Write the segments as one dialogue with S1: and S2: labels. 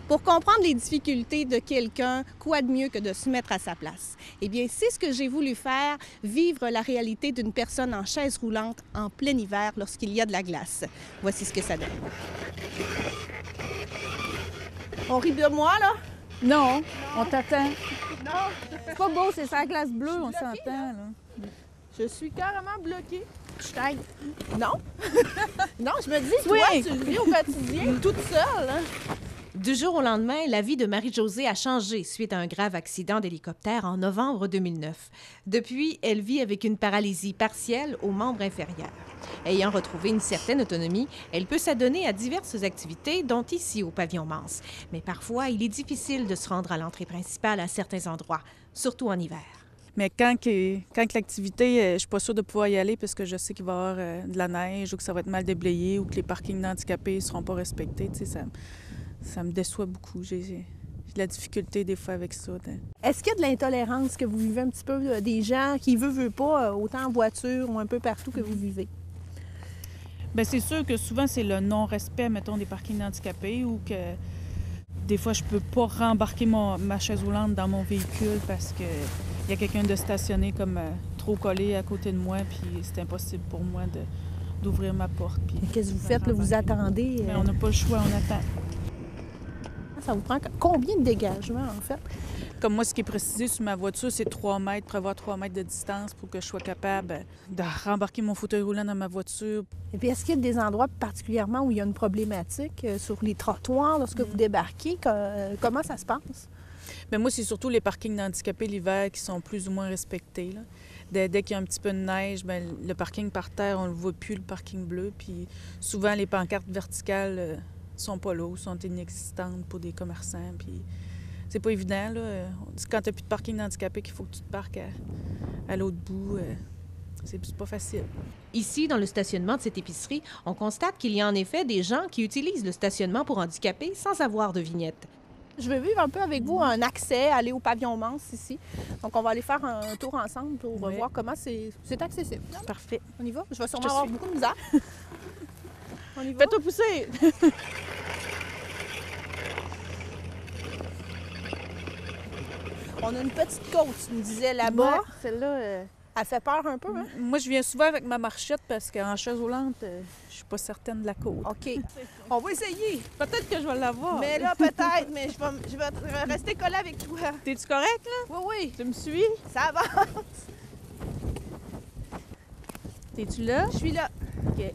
S1: Pour comprendre les difficultés de quelqu'un, quoi de mieux que de se mettre à sa place? Eh bien, c'est ce que j'ai voulu faire, vivre la réalité d'une personne en chaise roulante en plein hiver lorsqu'il y a de la glace. Voici ce que ça donne. On rit de moi, là?
S2: Non, on t'attend.
S1: Non,
S2: C'est pas beau, c'est sa glace bleue, on s'entend. Là.
S1: je suis carrément bloquée. Je t'aide. Non? Non, je me dis,
S2: Oui.
S1: toi, tu le vis au quotidien, toute seule. Hein?
S3: Du jour au lendemain, la vie de Marie-Josée a changé suite à un grave accident d'hélicoptère en novembre 2009. Depuis, elle vit avec une paralysie partielle aux membres inférieurs. Ayant retrouvé une certaine autonomie, elle peut s'adonner à diverses activités, dont ici au pavillon Mance. Mais parfois, il est difficile de se rendre à l'entrée principale à certains endroits, surtout en hiver.
S2: Mais quand l'activité, je suis pas sûre de pouvoir y aller parce que je sais qu'il va y avoir de la neige ou que ça va être mal déblayé ou que les parkings d'handicapés ne seront pas respectés, tu sais, ça me déçoit beaucoup. J'ai de la difficulté des fois avec ça.
S1: Est-ce qu'il y a de l'intolérance que vous vivez un petit peu, des gens qui veulent pas, autant en voiture ou un peu partout que vous vivez?
S2: Bien, c'est sûr que souvent, c'est le non-respect, mettons, des parkings d'handicapés ou que des fois, je peux pas rembarquer ma chaise roulante dans mon véhicule parce que il y a quelqu'un de stationné comme trop collé à côté de moi, puis c'est impossible pour moi d'ouvrir ma porte.
S1: Qu'est-ce que vous faites, là? Vous attendez?
S2: Mais on n'a pas le choix, on attend.
S1: Ça vous prend combien de dégagement, en fait?
S2: Comme moi, ce qui est précisé sur ma voiture, c'est 3 mètres, prévoir 3 mètres de distance pour que je sois capable de rembarquer mon fauteuil roulant dans ma voiture.
S1: Et puis, est-ce qu'il y a des endroits particulièrement où il y a une problématique sur les trottoirs lorsque vous débarquez? Comment ça se passe?
S2: Bien, moi, c'est surtout les parkings d'handicapés l'hiver qui sont plus ou moins respectés. Là. Dès qu'il y a un petit peu de neige, bien, le parking par terre, on ne le voit plus, le parking bleu. Puis souvent, les pancartes verticales sont pas là ou sont inexistantes pour des commerçants. Puis c'est pas évident. Là. Quand tu n'as plus de parking d'handicapés qu'il faut que tu te parques à l'autre bout, c'est pas facile.
S3: Ici, dans le stationnement de cette épicerie, on constate qu'il y a en effet des gens qui utilisent le stationnement pour handicapés sans avoir de vignette.
S1: Je vais vivre un peu avec vous un accès, aller au pavillon Mance ici. Donc, on va aller faire un tour ensemble pour voir comment c'est accessible.
S2: Parfait.
S1: On y va? Je vais sûrement avoir beaucoup de misère. On y va?
S2: Fais-toi pousser!
S1: On a une petite côte, tu me disais, là-bas.
S2: Ouais, celle-là...
S1: Elle fait peur un peu, hein?
S2: Moi, je viens souvent avec ma marchette parce qu'en chaise roulante, je suis pas certaine de la côte.
S1: OK. On va essayer.
S2: Peut-être que je vais l'avoir.
S1: Mais là, peut-être, mais je vais rester collée avec toi.
S2: T'es-tu correct, là?
S1: Oui, oui.
S2: Tu me suis?
S1: Ça avance.
S2: T'es-tu là?
S1: Je suis là.
S2: OK.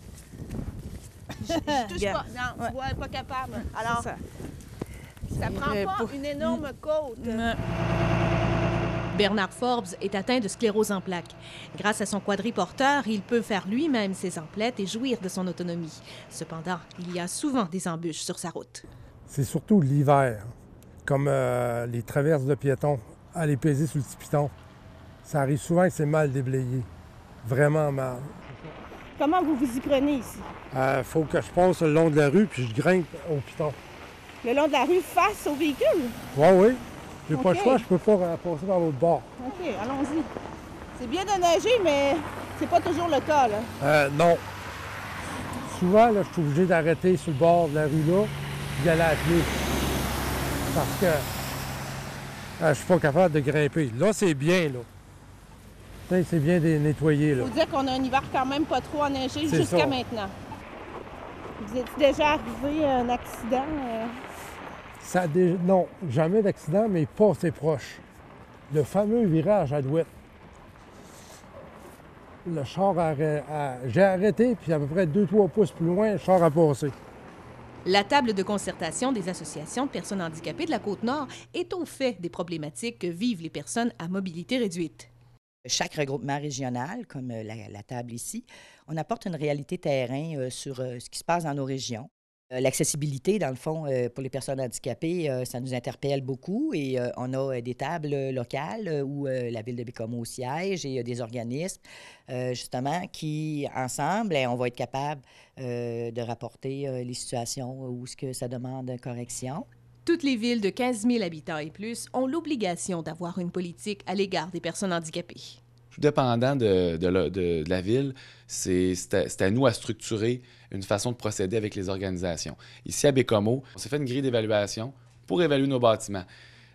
S1: Je touche pas. Non, tu vois, pas capable. Alors,
S2: ça
S1: prend pas une énorme côte.
S3: Bernard Forbes est atteint de sclérose en plaques. Grâce à son quadriporteur, il peut faire lui-même ses emplettes et jouir de son autonomie. Cependant, il y a souvent des embûches sur sa route.
S4: C'est surtout l'hiver, comme les traverses de piétons, aller peser sur le petit piton. Ça arrive souvent que c'est mal déblayé, vraiment mal.
S1: Comment vous vous y prenez ici?
S4: Faut que je passe le long de la rue puis je grimpe au piton.
S1: Le long de la rue face au véhicule?
S4: Oui. J'ai pas le
S1: OK.
S4: choix, je peux pas passer par l'autre bord.
S1: OK, allons-y. C'est bien de neiger, mais c'est pas toujours le cas, là.
S4: Non. Souvent, là, je suis obligé d'arrêter sur le bord de la rue là et d'y aller à pied. Parce que je suis pas capable de grimper. Là, c'est bien, là. C'est bien nettoyé, là.
S1: Faut dire qu'on a un hiver quand même pas trop enneigé
S4: C'est
S1: jusqu'à
S4: ça.
S1: maintenant. Vous êtes déjà arrivé à un accident?
S4: Non, jamais d'accident, mais pas assez proche. Le fameux virage à Douette. Le char j'ai arrêté, puis à peu près 2-3 pouces plus loin, le char a passé.
S3: La table de concertation des associations de personnes handicapées de la Côte-Nord est au fait des problématiques que vivent les personnes à mobilité réduite.
S5: Chaque regroupement régional, comme la table ici, on apporte une réalité terrain sur ce qui se passe dans nos régions. L'accessibilité, dans le fond, pour les personnes handicapées, ça nous interpelle beaucoup et on a des tables locales où la Ville de Bécomo siège et des organismes, justement, qui, ensemble, on va être capable de rapporter les situations où ce que ça demande correction.
S3: Toutes les villes de 15 000 habitants et plus ont l'obligation d'avoir une politique à l'égard des personnes handicapées.
S6: Tout dépendant de la ville, c'est à nous à structurer une façon de procéder avec les organisations. Ici, à Bécomo, on s'est fait une grille d'évaluation pour évaluer nos bâtiments.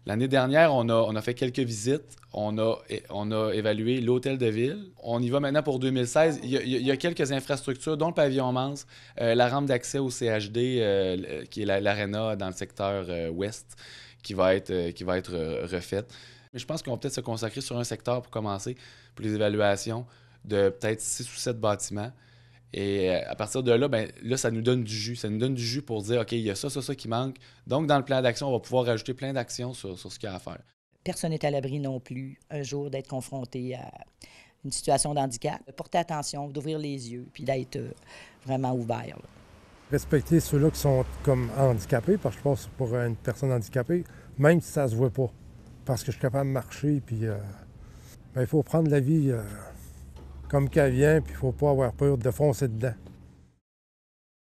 S6: L'année dernière, on a fait quelques visites. On a évalué l'hôtel de ville. On y va maintenant pour 2016. Il y a quelques infrastructures, dont le pavillon Mance, la rampe d'accès au CHD, qui est l'aréna dans le secteur ouest, qui va être refaite. Mais je pense qu'on va peut-être se consacrer sur un secteur pour commencer, pour les évaluations de peut-être 6 ou 7 bâtiments. Et à partir de là, là, ça nous donne du jus. Ça nous donne du jus pour dire, OK, il y a ça qui manque. Donc, dans le plan d'action, on va pouvoir rajouter plein d'actions sur ce qu'il y a à faire.
S5: Personne n'est à l'abri non plus, un jour, d'être confronté à une situation de handicap. Porter attention, d'ouvrir les yeux, puis d'être vraiment ouvert. Là.
S4: Respecter ceux-là qui sont comme handicapés, parce que je pense pour une personne handicapée, même si ça ne se voit pas, parce que je suis capable de marcher, puis il faut prendre la vie comme qu'elle vient, puis il ne faut pas avoir peur de foncer dedans.